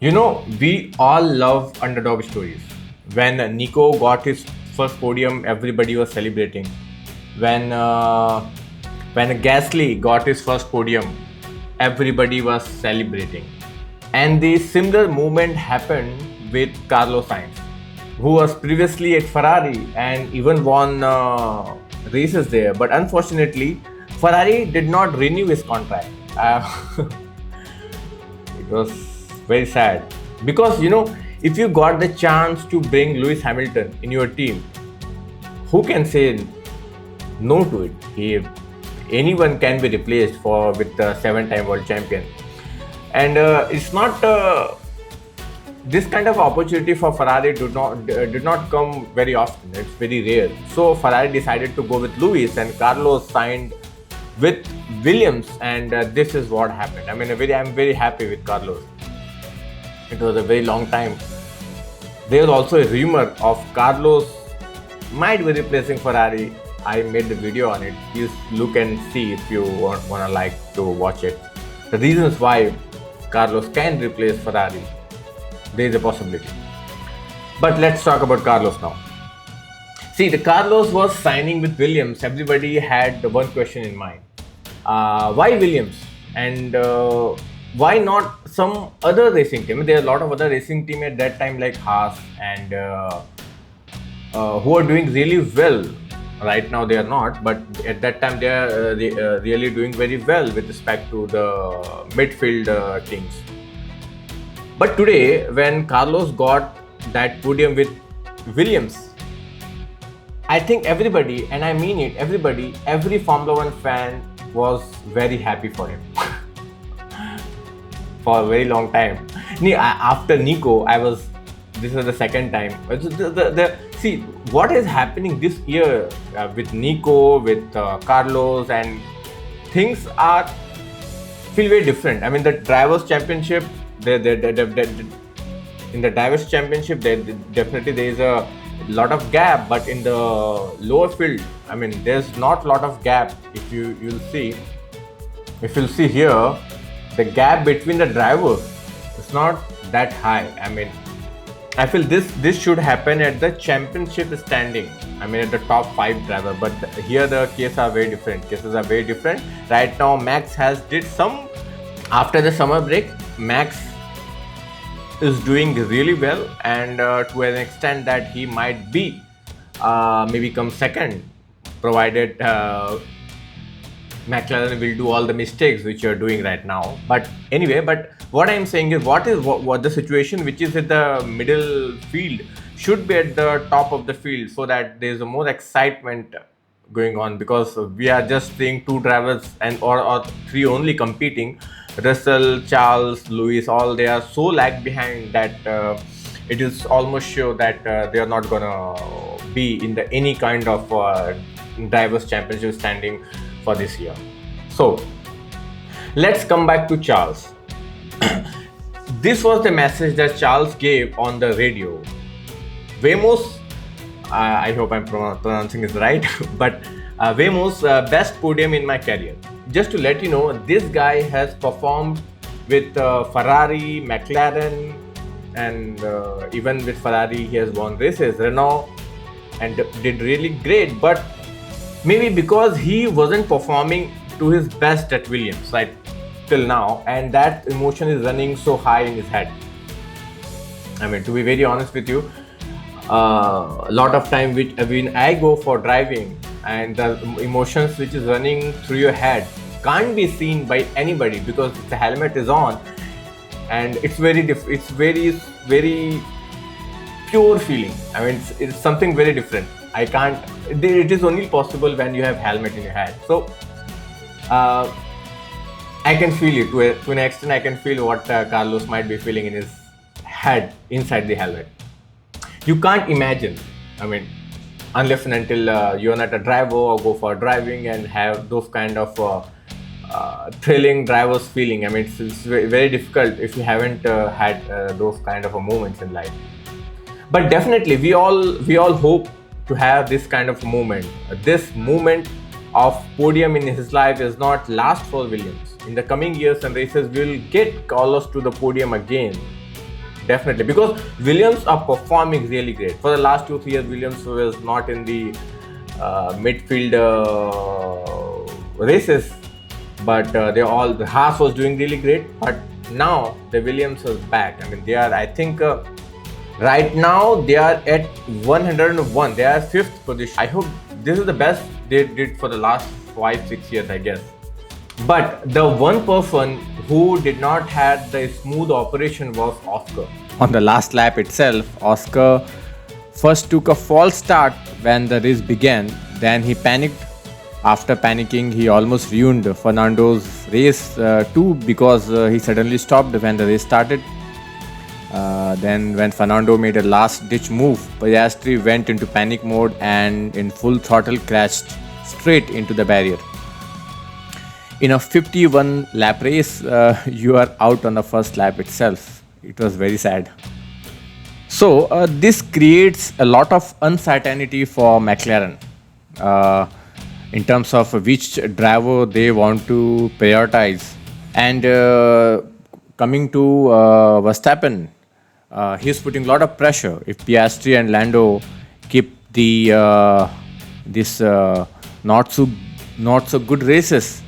You know, we all love underdog stories. When Nico got his first podium, everybody was celebrating. When uh, when Gasly got his first podium, everybody was celebrating. And the similar movement happened with Carlos Sainz, who was previously at Ferrari and even won races there. But unfortunately, Ferrari did not renew his contract. It was very sad because if you got the chance to bring Lewis Hamilton in your team, who can say no to it? Anyone can be replaced for with the seven-time world champion, and it's not this kind of opportunity for Ferrari did not come very often. It's very rare. So Ferrari decided to go with Lewis, and Carlos signed with Williams, and this is what happened. I mean, I'm very happy with Carlos. It was a very long time. There was also a rumor of Carlos might be replacing Ferrari. I made the video on it. Please look and see if you want to like to watch it. The reasons why Carlos can replace Ferrari, there is a possibility. But let's talk about Carlos now. See, the Carlos was signing with Williams. Everybody had one question in mind: why Williams? And why not some other racing team? There are a lot of other racing team at that time like Haas and who are doing really well. Right now they are not, but at that time they are really doing very well with respect to the midfield teams. But today, when Carlos got that podium with Williams, I think everybody, and I mean it, every Formula One fan was very happy for him for a very long time. After Nico, this was the second time. See, what is happening this year with Nico, with Carlos, and things feel very different. I mean, the drivers' championship, in the drivers' championship, definitely there is a lot of gap, but in the lower field, I mean, there's not a lot of gap. If you'll see here, the gap between the drivers is not that high. I mean, I feel this should happen at the championship standing. I mean, at the top 5 driver. But here the cases are very different. Right now, Max has did some after the summer break. Max is doing really well, and to an extent that he might be maybe come second, provided McLaren will do all the mistakes which you're doing right now. But anyway, what I'm saying is what the situation which is at the middle field should be at the top of the field, so that there's a more excitement going on, because we are just seeing 2 drivers or 3 only competing. Russell, Charles, Lewis, all they are so lag behind that it is almost sure that they are not gonna be in the any kind of drivers championship standing for this year. So let's come back to Charles. This was the message that Charles gave on the radio. Vamos, I hope I'm pronouncing it right, but Vamos, best podium in my career. Just to let you know, this guy has performed with Ferrari, McLaren, and even with Ferrari, he has won races, Renault, and did really great. But maybe because he wasn't performing to his best at Williams, right, till now, and that emotion is running so high in his head. I mean, to be very honest with you, a lot of time when I go for driving, and the emotions which is running through your head can't be seen by anybody because the helmet is on, and it's very pure feeling. I mean, it's something very different. It is only possible when you have helmet in your head. So I can feel it to an extent. I can feel what Carlos might be feeling in his head inside the helmet. You can't imagine. I mean, unless and until you're not a driver or go for driving and have those kind of thrilling drivers feeling. I mean, it's very difficult if you haven't had those kind of moments in life. But definitely, we all hope to have this kind of moment. This moment of podium in his life is not last for Williams. In the coming years and races, we'll get Carlos to the podium again. definitely, because Williams are performing really great. For the last 2 3 years, Williams was not in the midfield races, but the Haas was doing really great. But now the Williams is back. I mean, they are, I think, right now they are at 101. They are fifth position. I hope this is the best they did for the last 5 6 years, I guess. But the one person who did not have the smooth operation was Oscar. On the last lap itself, Oscar first took a false start when the race began. Then he panicked. After panicking, he almost ruined Fernando's race too, because he suddenly stopped when the race started. Then when Fernando made a last-ditch move, Piastri went into panic mode and in full throttle crashed straight into the barrier. In a 51 lap race, you are out on the first lap itself. It was very sad. So this creates a lot of uncertainty for McLaren in terms of which driver they want to prioritize. And coming to Verstappen, he's putting a lot of pressure. If Piastri and Lando keep the this not so good races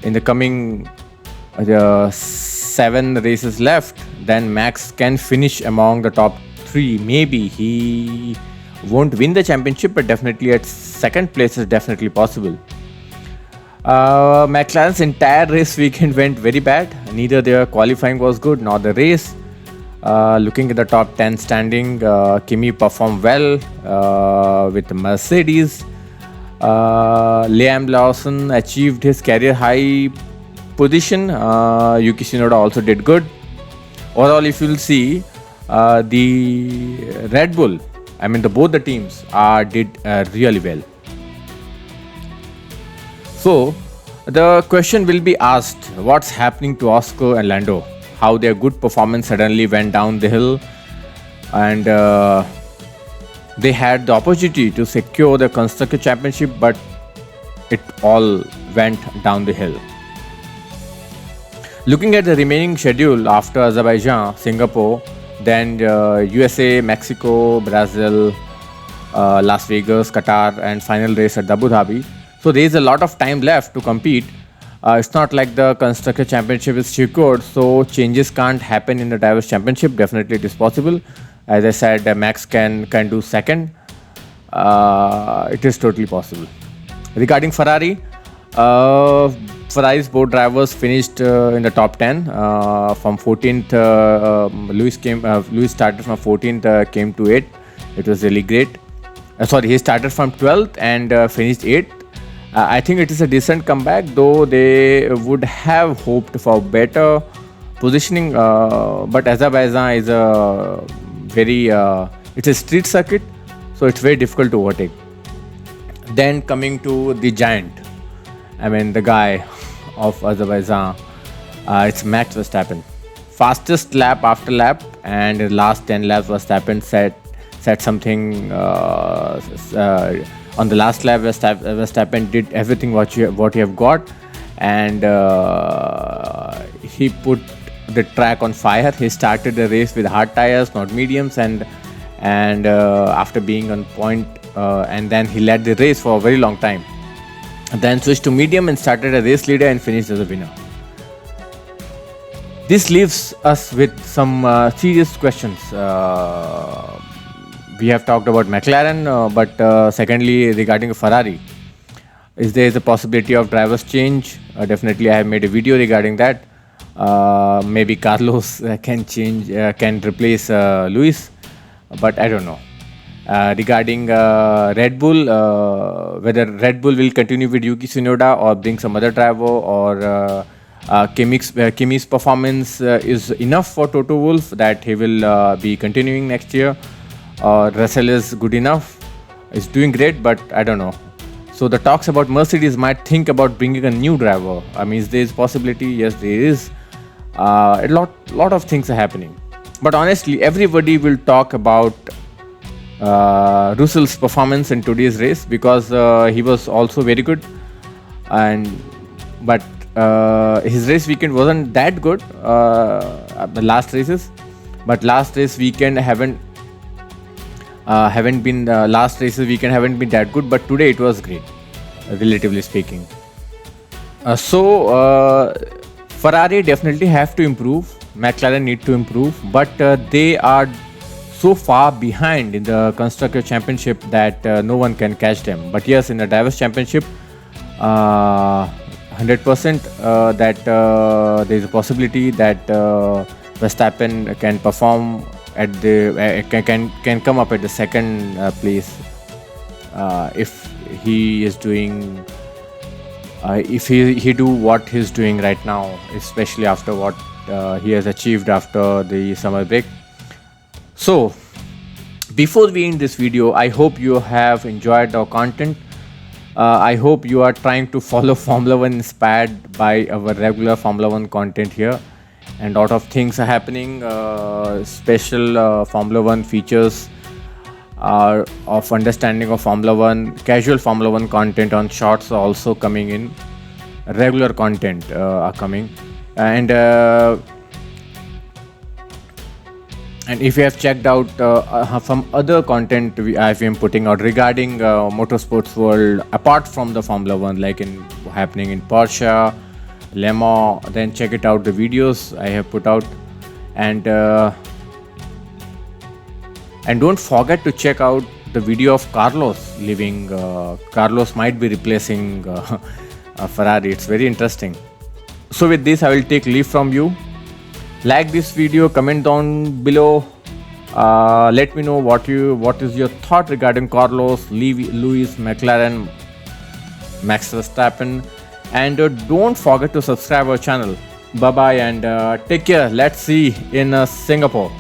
in the coming 7 races left, then Max can finish among the top 3. Maybe he won't win the championship, but definitely at second place is definitely possible. McLaren's entire race weekend went very bad. Neither their qualifying was good nor the race. Looking at the top 10 standing, Kimi performed well with Mercedes. Liam Lawson achieved his career high position. Yuki Tsunoda also did good. Overall, if you'll see, the Red Bull, I mean both the teams did really well. So the question will be asked, what's happening to Oscar and Lando? How their good performance suddenly went down the hill, and they had the opportunity to secure the Constructor Championship, but it all went down the hill. Looking at the remaining schedule after Azerbaijan, Singapore, then USA, Mexico, Brazil, Las Vegas, Qatar, and final race at Abu Dhabi. So there is a lot of time left to compete. It's not like the Constructor Championship is secured, so changes can't happen in the Drivers' Championship. Definitely it is possible. As I said, Max can do second. It is totally possible. Regarding Ferrari, Ferrari's both drivers finished in the top 10. From 14th, Lewis started from 14th, came to 8th. It was really great. He started from 12th and finished 8th. I think it is a decent comeback, though they would have hoped for better positioning. But Azerbaijan is it's a street circuit, so it's very difficult to overtake. Then coming to the giant, I mean the guy of Azerbaijan, it's Max Verstappen. Fastest lap after lap, and in the last 10 laps Verstappen said something on the last lap. Verstappen did everything what he have got, and he put the track on fire. He started the race with hard tires, not mediums, and after being on point, and then he led the race for a very long time. Then switched to medium and started a race leader and finished as a winner. This leaves us with some serious questions. We have talked about McLaren, but secondly, regarding Ferrari, is there a possibility of drivers change? Definitely, I have made a video regarding that. Maybe Carlos can replace Lewis, but I don't know. Regarding Red Bull, whether Red Bull will continue with Yuki Tsunoda or bring some other driver, or Kimi's performance is enough for Toto Wolff that he will be continuing next year, or Russell is good enough, is doing great, but I don't know. So the talks about Mercedes might think about bringing a new driver. I mean, is there a possibility? Yes, there is. A lot of things are happening, but honestly, everybody will talk about Russell's performance in today's race, because he was also very good, but his race weekend wasn't that good, the last races. but last race weekend haven't been last races weekend haven't been that good, but today it was great, relatively speaking. Ferrari definitely have to improve. McLaren need to improve, but they are so far behind in the constructor championship that no one can catch them. But yes, in the drivers championship, 100% that there is a possibility that Verstappen can perform at the can come up at the second place if he is doing if he do what he's doing right now, especially after what he has achieved after the summer break. So before we end this video, I hope you have enjoyed our content. I hope you are trying to follow Formula 1 inspired by our regular Formula 1 content here, and a lot of things are happening. Special Formula 1 features of understanding of Formula 1, casual Formula 1 content on shorts are also coming in. Regular content are coming, and if you have checked out some other content I've been putting out regarding motorsports world apart from the Formula 1, like happening in Porsche, Le Mans, then check it out, the videos I have put out, and don't forget to check out the video of Carlos leaving. Carlos might be replacing Ferrari. It's very interesting. So with this, I will take leave from you. Like this video, comment down below. Let me know what is your thought regarding Carlos, Lewis, McLaren, Max Verstappen, and don't forget to subscribe our channel. Bye bye and take care. Let's see in Singapore.